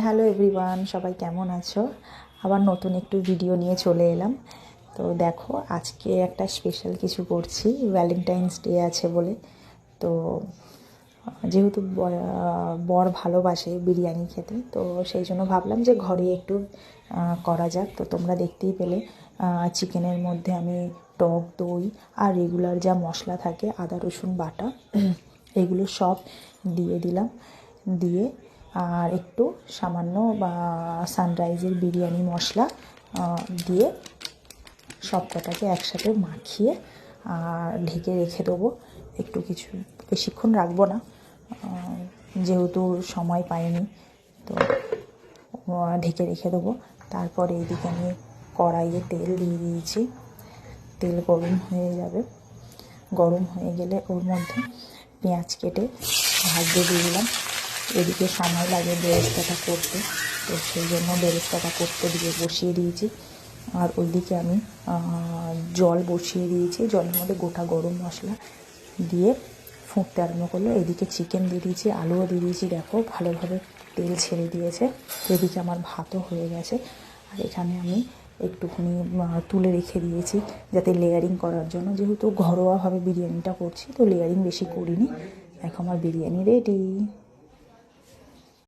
Hello everyone, সবাই কেমন আছো? আবার নতুন একটু ভিডিও নিয়ে চলে এলাম। তো দেখো, আজকে একটা স্পেশাল কিছু করছি, ভ্যালেন্টাইন্স ডে আছে বলে। তো যেহেতু বর ভালোবাসে বিরিয়ানি খেতে, তো সেই জন্য ভাবলাম যে ঘরে একটু করা যাক। তো তোমরা দেখতেই পেলে চিকেনের মধ্যে আমি টক দই আর রেগুলার যা মশলা থাকে, আদা রসুন বাটা, এগুলো সব দিয়ে দিলাম। দিয়ে আর একটু সামান্য সানরাইজের বিরিয়ানি মশলা দিয়ে সব কটাকে একসাথে মাখিয়ে আর ঢেকে রেখে দেবো। একটু কিছু বেশিক্ষণ রাখবো না, যেহেতু সময় পাইনি, তো ঢেকে রেখে দেবো। তারপরে এইদিকে আমি কড়াইয়ে তেল দিয়ে দিয়েছি। তেল গরম হয়ে যাবে, গরম হয়ে গেলে ওর মধ্যে পেঁয়াজ কেটে ভাজতে দিয়ে দিলাম। এদিকে সময় লাগে বেরেস্তাটা করতে, তো সেই জন্য বেরেস্তাটা করতে দিয়ে বসিয়ে দিয়েছি। আর ওইদিকে আমি জল বসিয়ে দিয়েছি, জলের মধ্যে গোটা গরম মশলা দিয়ে ফুটতে আরম্ভ করলো। এদিকে চিকেন দিয়ে দিয়েছি, আলুও দিয়ে দিয়েছি। দেখো ভালোভাবে তেল ছেড়ে দিয়েছে। এদিকে আমার ভাতও হয়ে গেছে। আর এখানে আমি একটুখানি তুলে রেখে দিয়েছি যাতে লেয়ারিং করার জন্য, যেহেতু ঘরোয়াভাবে বিরিয়ানিটা করছি, তো লেয়ারিং বেশি করিনি। দেখো আমার বিরিয়ানি রেডি।